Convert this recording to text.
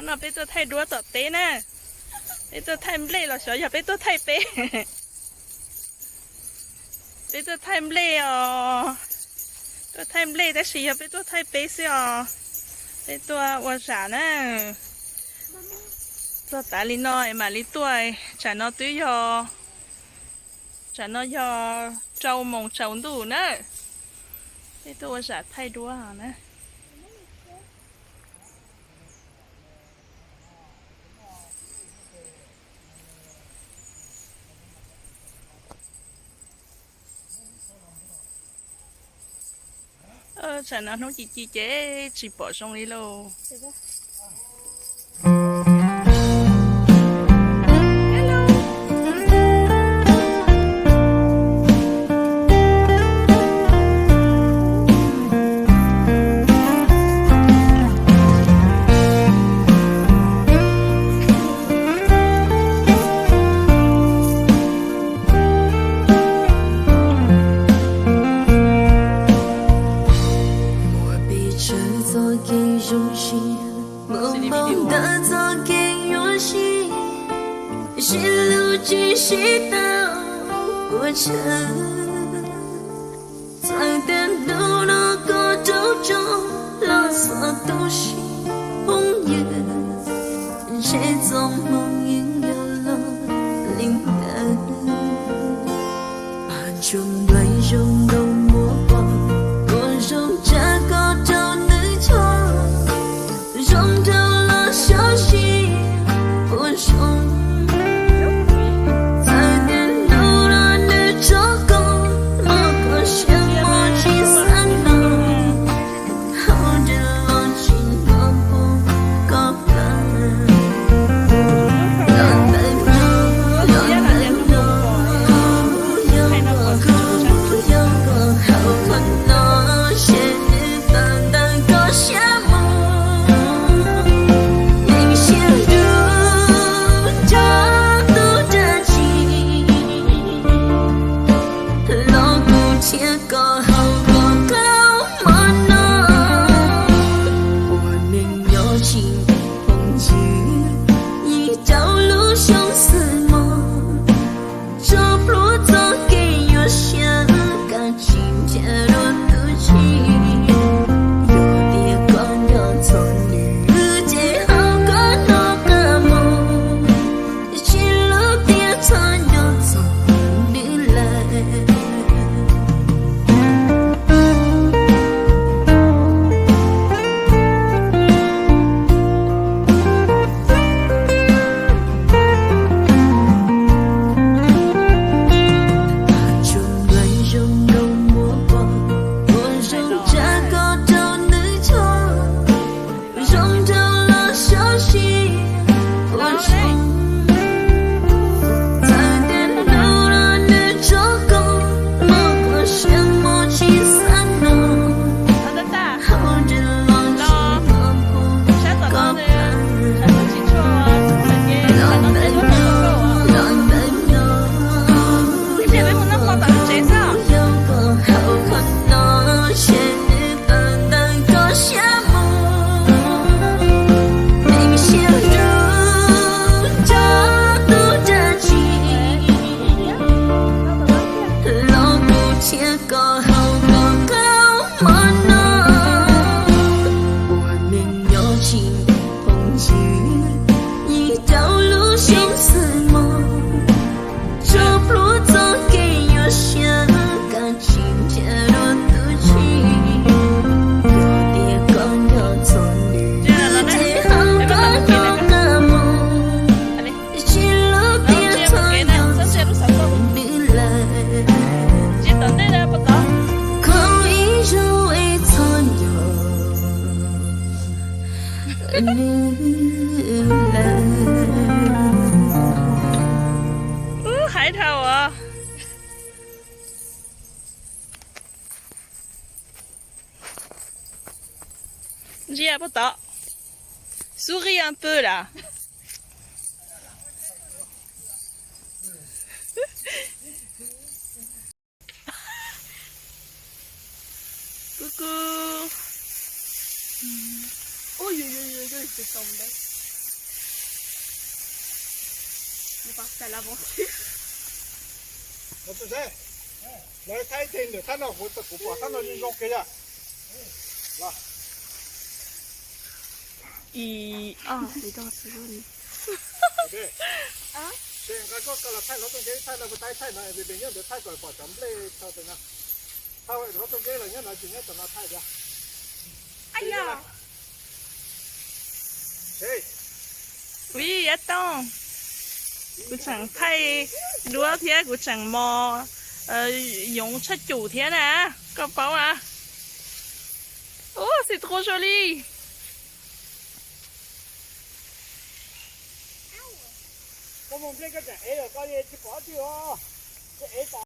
nó bây giờ thay đua tập tế nè bây giờ thay lệ là sợ giờ bây giờ thay bé bây giờ thay lệ tôi thay lệ đã xì giờ bây giờ thay bé xí bây giờ quan sản nè giờ tại li nói mà li tuổi chả nó túi giờ chả nó giờ trâu mồng trâu đủ nè bây giờ quan sản thay đua hả nè chả nó không chỉ chế chỉ bỏ xong đi luôn.在电路那个州中，拉萨都是红叶，谁总梦影有了灵感，把中来中都摸过，我中这个州女错，中掉了消息，我中。Hải thầu à Gia pas tard. Souris un peu là. Coucou. Ôi, c'est tombé. 古堡在拉bon。我不在，来太天的，看到我的古堡，看到你用给呀，来。1、2，你到此这里。对。啊？现在个个了，太老东西，太那不太太那，别别人都太过把咱们嘞，他的呢，他为老东西了，人来今天怎么太的？哎呀！谁Oui, attends. Cô chẳng thay đua thế, cô chẳng mò dùng chất chủ thế nè. Có bảo à? Oh, c'est trop joli. Có một cái rễ rồi, có gì chỉ bỏ chưa? Cái rễ